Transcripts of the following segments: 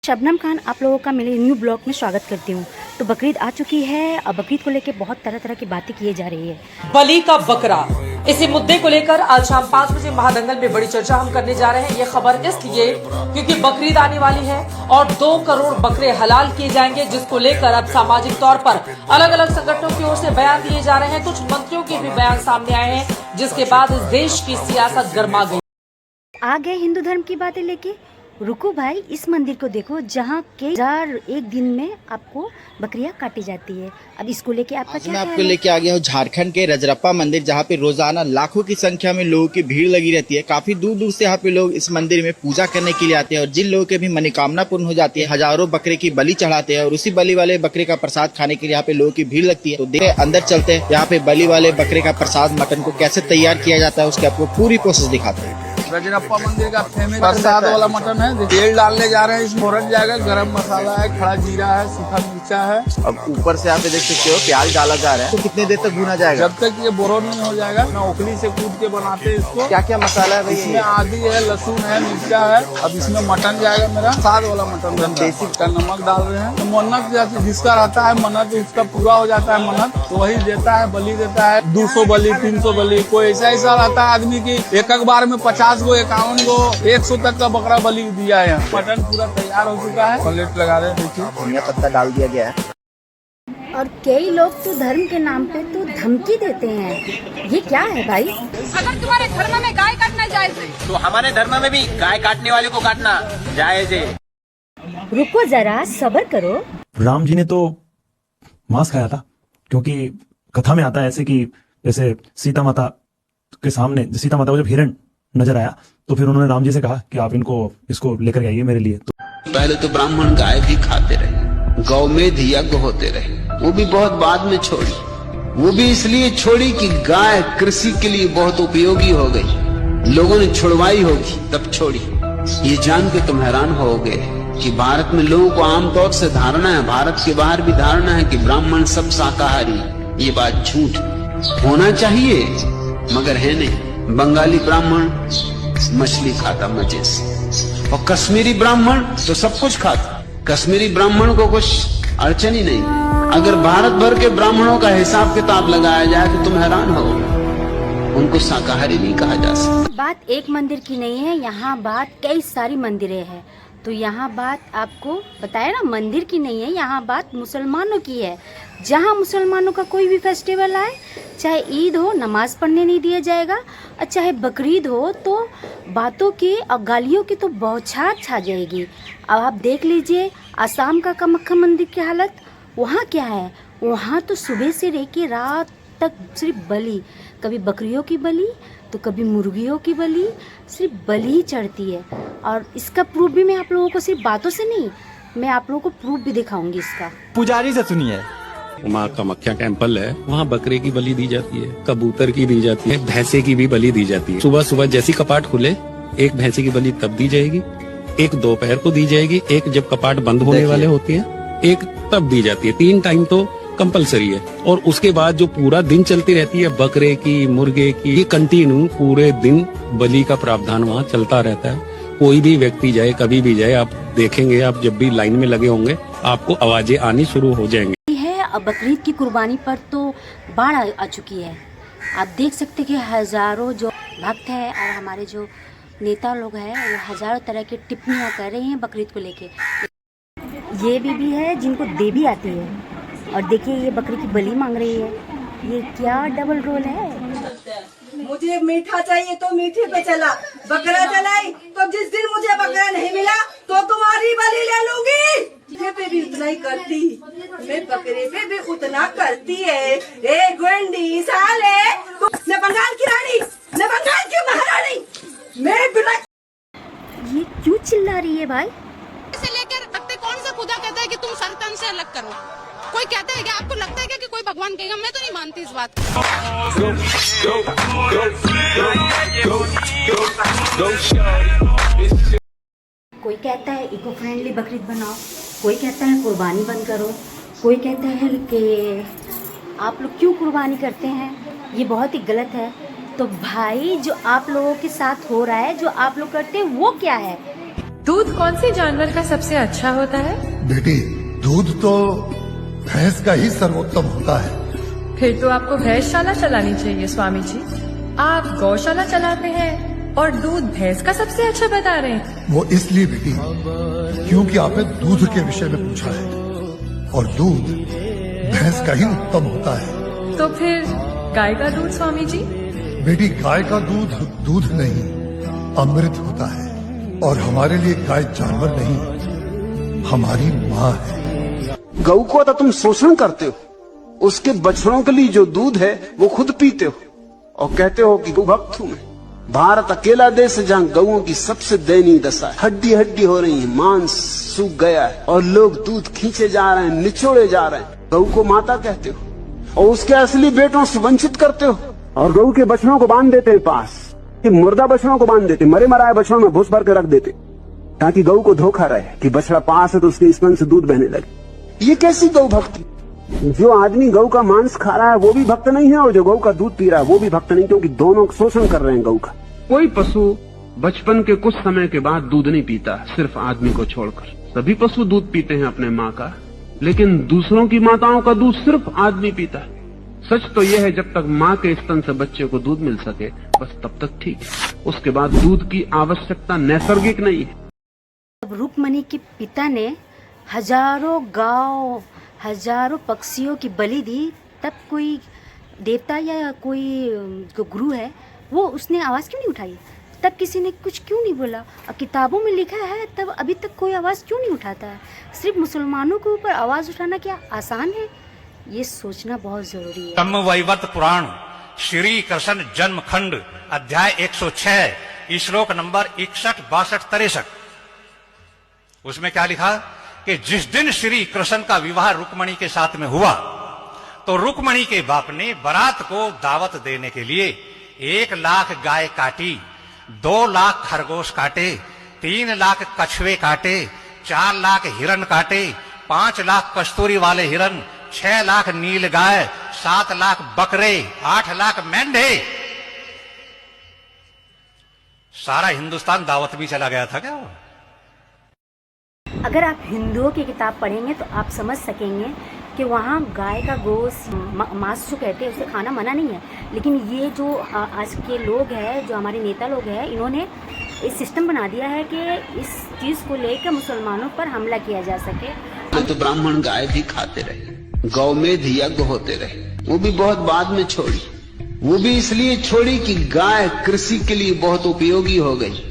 शबनम खान आप लोगों का मेरे न्यू ब्लॉग में स्वागत करती हूँ। तो बकरीद आ चुकी है और बकरीद को लेकर बहुत तरह तरह की बातें की जा रही है। बलि का बकरा, इसी मुद्दे को लेकर आज शाम 5 बजे महादंगल में बड़ी चर्चा हम करने जा रहे हैं। ये खबर इसलिए क्योंकि बकरीद आने वाली है और 2 करोड़ बकरे हलाल किए जाएंगे, जिसको लेकर अब सामाजिक तौर पर अलग अलग संगठनों की ओर से बयान दिए जा रहे हैं। कुछ मंत्रियों के भी बयान सामने आए हैं, जिसके बाद इस देश की सियासत गर्मा गई। आ गए हिंदू धर्म की बातें लेके। रुको भाई, इस मंदिर को देखो जहाँ के 1001 दिन में आपको बकरियां काटी जाती है। अब इसको लेके आपका क्या मैं ख्याल आपको है? लेके आ गया हूँ झारखंड के रजरप्पा मंदिर, जहाँ पे रोजाना लाखों की संख्या में लोगों की भीड़ लगी रहती है। काफी दूर दूर से यहाँ पे लोग इस मंदिर में पूजा करने के लिए आते हैं और जिन लोगों के भी मनोकामना पूर्ण हो जाती है, हजारों बकरे की बलि चढ़ाते हैं और उसी बलि वाले बकरे का प्रसाद खाने के लिए यहाँ पे लोगों की भीड़ लगती है। तो देखिए अंदर चलते हैं, यहाँ पे बलि वाले बकरे का प्रसाद मटन को कैसे तैयार किया जाता है उसकी आपको पूरी प्रोसेस दिखाते हैं। रजरप्पा मंदिर का फेमस प्रसाद वाला मटन है। तेल डालने जा रहे हैं, इसमें फोरन जाएगा, गरम मसाला है, खड़ा जीरा है, सूखा मिर्चा है। अब ऊपर से यहाँ पे देख सकते हो प्याज डाला जा रहा है। तो कितने देर तक भुना जाएगा? जब तक ये बोरो नहीं हो जाएगा। ना ओखली से कूट के बनाते हैं इसको। क्या क्या मसाला है भाई? इसमें आदि है, लहसुन है, मिर्चा है। अब इसमें मटन जाएगा मेरा प्रसाद वाला मटन। देसी का नमक डाल रहे हैं। तो मन्नत जिसका रहता है मन्नत, उसका पूरा हो जाता है मन्नत, तो वही देता है, बलि देता है। 200 बलि, 300 बलि, कोई ऐसा रहता है आदमी की एक बार में 50 गो, 51 गो, 100 तक का बकरा बलि दिया है। मटन पूरा तैयार हो चुका है। प्लेट लगा रहे हैं, देखिए धनिया पत्ता डाल दिया गया है। और कई लोग तो धर्म के नाम पे तो धमकी देते हैं। ये क्या है भाई? अगर तुम्हारे धर्म में गाय काटना जायज है तो हमारे धर्म में भी गाय काटने वाले को काटना जायज है। रुको जरा, सब्र करो। राम जी ने तो मांस खाया था, क्योंकि कथा में आता है ऐसे कि जैसे सीता माता के सामने, सीता माता को जब हिरण नजर आया तो फिर उन्होंने राम जी से कहा कि आप इसको लेकर आइए मेरे लिए। तो पहले तो ब्राह्मण गाय भी खाते रहे, गौमेध यज्ञ होते रहे, वो भी बहुत बाद में छोड़ी। वो भी इसलिए छोड़ी कि गाय कृषि के लिए बहुत उपयोगी हो गई, लोगों ने छुड़वाई होगी तब छोड़ी। ये जान के तुम हैरान होगे कि भारत में लोगों को आमतौर से धारणा है, भारत के बाहर भी धारणा है कि ब्राह्मण सब शाकाहारी। ये बात झूठ होना चाहिए मगर है नहीं। बंगाली ब्राह्मण मछली खाता मजे से, और कश्मीरी ब्राह्मण तो सब कुछ खाता। कश्मीरी ब्राह्मण को कुछ अड़चन ही नहीं। अगर भारत भर के ब्राह्मणों का हिसाब किताब लगाया जाए तो तुम हैरान हो, उनको शाकाहारी नहीं कहा जा सकता। बात एक मंदिर की नहीं है, यहाँ बात कई सारी मंदिरें हैं। तो यहाँ बात आपको बताया ना, मंदिर की नहीं है, यहाँ बात मुसलमानों की है। जहाँ मुसलमानों का कोई भी फेस्टिवल आए, चाहे ईद हो, नमाज पढ़ने नहीं दिया जाएगा, और चाहे बकरीद हो तो बातों की और गालियों की तो बौछार छा जाएगी। अब आप देख लीजिए आसाम का कामाख्या मंदिर की हालत, वहाँ क्या है? वहाँ तो सुबह से लेकर रात तक सिर्फ बलि, कभी बकरियों की बलि तो कभी मुर्गियों की बलि, सिर्फ बलि ही चढ़ती है। और इसका प्रूफ भी मैं आप लोगों को सिर्फ बातों से नहीं, मैं आप लोगों को प्रूफ भी दिखाऊंगी इसका। पुजारी से सुनिए। वहाँ कामाख्या टेम्पल है, वहाँ बकरे की बलि दी जाती है, कबूतर की दी जाती है, भैंसे की भी बलि दी जाती है। सुबह सुबह जैसी कपाट खुले, एक भैंसे की बलि तब दी जाएगी, एक दोपहर को दी जाएगी, एक जब कपाट बंद होने वाले होती है, एक तब दी जाती है। 3 टाइम तो कंपलसरी है। और उसके बाद जो पूरा दिन चलती रहती है बकरे की, मुर्गे की, ये कंटिन्यू पूरे दिन बलि का प्रावधान वहाँ चलता रहता है। कोई भी व्यक्ति जाए, कभी भी जाए, आप देखेंगे, आप जब भी लाइन में लगे होंगे आपको आवाजें आनी शुरू हो जाएंगी। अब बकरीद की कुर्बानी पर तो बाढ़ आ चुकी है। आप देख सकते कि हजारों जो भक्त हैं और हमारे जो नेता लोग हैं वो हजारों तरह की टिप्पणियां कर रहे हैं बकरीद को लेके। ये बीबी है जिनको देवी आती है, और देखिए ये बकरी की बलि मांग रही है। ये क्या डबल रोल है? मुझे मीठा चाहिए तो मीठे पे चला, बकरा चलाई तो जिस दिन मुझे बकरा नहीं मिला तो तुम्हारी बलि ले लूंगी। मीठे पे भी उतना ही करती, मैं बकरे पे भी उतना करती है। ए गुंडी साले, न बंगाल की रानी न बंगाल की महारानी, मैं बिना। ये क्यों चिल्ला रही है भाई? से लेकर अब तक कौन सा खुदा कहता है कि तुम संतान से अलग करो? कोई कहता है क्या? आपको लगता है क्या कि कोई भगवान कहेगा? मैं तो नहीं मानती इस बात को। कोई कहता है इको फ्रेंडली बकरीद बनाओ, कोई कहता है कुर्बानी बंद करो, कोई कहता है कि आप लोग क्यों कुर्बानी करते हैं, ये बहुत ही गलत है। तो भाई जो आप लोगों के साथ हो रहा है, जो आप लोग करते हैं वो क्या है? दूध कौन से जानवर का सबसे अच्छा होता है? बेटी, दूध तो भैंस का ही सर्वोत्तम होता है। फिर तो आपको भैंसशाला चलानी चाहिए स्वामी जी। आप गौशाला चलाते हैं और दूध भैंस का सबसे अच्छा बता रहे हैं। वो इसलिए बेटी क्योंकि आपने दूध के विषय में पूछा है, और दूध भैंस का ही उत्तम होता है। तो फिर गाय का दूध स्वामी जी? बेटी, गाय का दूध दूध नहीं, अमृत होता है। और हमारे लिए गाय जानवर नहीं, हमारी माँ है। गऊ को तो तुम शोषण करते हो, उसके बछड़ों के लिए जो दूध है वो खुद पीते हो और कहते हो कि गौ भक्त हूं मैं। भारत अकेला देश है जहाँ गऊओं की सबसे दयनीय दशा है। हड्डी हड्डी हो रही है, मांस सूख गया है और लोग दूध खींचे जा रहे हैं, निचोड़े जा रहे हैं। गऊ को माता कहते हो और उसके असली बेटों से वंचित करते हो और गऊ के बछड़ों को बांध देते हैं पास, कि मुर्दा बछड़ों को बांध देते, मरे मराए बछड़ों में भूस भर के रख देते ताकि गऊ को धोखा रहे कि बछड़ा पास है तो उसके स्तन से दूध बहने लगे। ये कैसी गौ भक्ति? जो आदमी गऊ का मांस खा रहा है वो भी भक्त नहीं है और जो गऊ का दूध पी रहा है वो भी भक्त नहीं, क्योंकि दोनों शोषण कर रहे हैं गऊ का। कोई पशु बचपन के कुछ समय के बाद दूध नहीं पीता, सिर्फ आदमी को छोड़कर। सभी पशु दूध पीते हैं अपने माँ का, लेकिन दूसरों की माताओं का दूध सिर्फ आदमी पीता है। सच तो यह है जब तक माँ के स्तन से बच्चे को दूध मिल सके बस तब तक ठीक है, उसके बाद दूध की आवश्यकता नैसर्गिक नहीं है। जब रुक्मणी के पिता ने हजारों गांव, हजारों पक्षियों की बलि दी, तब कोई देवता या कोई जो गुरु है वो उसने आवाज़ क्यों नहीं उठाई? तब किसी ने कुछ क्यों नहीं बोला? और किताबों में लिखा है तब अभी तक कोई आवाज़ क्यों नहीं उठाता है? सिर्फ मुसलमानों के ऊपर आवाज़ उठाना क्या आसान है? ये सोचना बहुत जरूरी है। ब्रह्मवैवर्त पुराण श्री कृष्ण जन्म खंड अध्याय 106 श्लोक नंबर 61, 62, 63, उसमें क्या लिखा कि जिस दिन श्री कृष्ण का विवाह रुक्मणी के साथ में हुआ तो रुक्मणी के बाप ने बारात को दावत देने के लिए 1 लाख गाय काटी, 2 लाख खरगोश काटे, 3 लाख कछुए काटे, 4 लाख हिरन काटे, 5 लाख कस्तूरी वाले हिरन, 6 लाख नील गाय, 7 लाख बकरे, 8 लाख मेंढे। सारा हिंदुस्तान दावत भी चला गया था क्या? अगर आप हिंदुओं की किताब पढ़ेंगे तो आप समझ सकेंगे कि वहाँ गाय का गोश्त, मांस जो कहते हैं उसे खाना मना नहीं है। लेकिन ये जो आज के लोग हैं, जो हमारे नेता लोग हैं, इन्होंने इस सिस्टम बना दिया है कि इस चीज़ को लेकर मुसलमानों पर हमला किया जा सके। तो ब्राह्मण गाय भी खाते रहे, गौमेध यज्ञ होते रहे, वो भी बहुत बाद में छोड़ी। वो भी इसलिए छोड़ी कि गाय कृषि के लिए बहुत उपयोगी हो गई,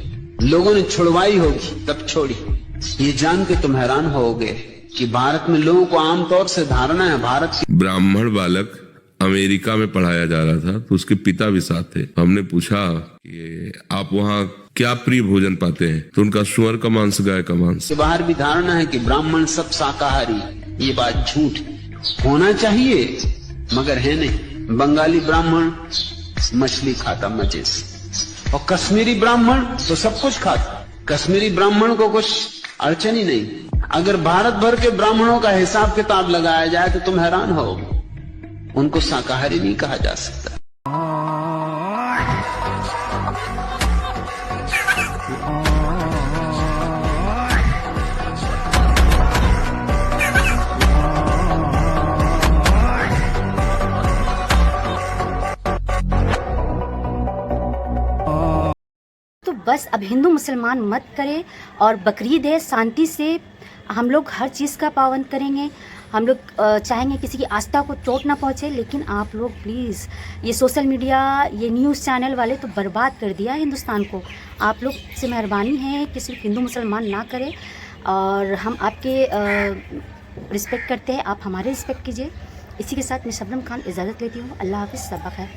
लोगों ने छुड़वाई होगी तब छोड़ी। ये जान के तुम हैरान होगे कि भारत में लोगों को आमतौर से धारणा है भारत की। ब्राह्मण बालक अमेरिका में पढ़ाया जा रहा था तो उसके पिता भी साथ थे। हमने पूछा कि आप वहाँ क्या प्रिय भोजन पाते हैं, तो उनका सुअर का मांस, गाय का मांस। बाहर भी धारणा है कि ब्राह्मण सब शाकाहारी, ये बात झूठ होना चाहिए मगर है नहीं। बंगाली ब्राह्मण मछली खाता मजे से, और कश्मीरी ब्राह्मण तो सब कुछ खाता। कश्मीरी ब्राह्मण को कुछ अड़चन ही नहीं। अगर भारत भर के ब्राह्मणों का हिसाब किताब लगाया जाए तो तुम हैरान होगे, उनको शाकाहारी नहीं कहा जा सकता। तो बस अब हिंदू मुसलमान मत करें और बकरीद है, शांति से हम लोग हर चीज़ का पावन करेंगे। हम लोग चाहेंगे किसी की आस्था को चोट ना पहुँचे, लेकिन आप लोग प्लीज़ ये सोशल मीडिया, ये न्यूज़ चैनल वाले तो बर्बाद कर दिया हिंदुस्तान को। आप लोग से मेहरबानी है कि सिर्फ हिंदू मुसलमान ना करें, और हम आपके रिस्पेक्ट करते हैं, आप हमारे रिस्पेक्ट कीजिए। इसी के साथ मैं शबनम खान इजाज़त लेती हूँ। अल्लाह हाफ़िज़, सबक है।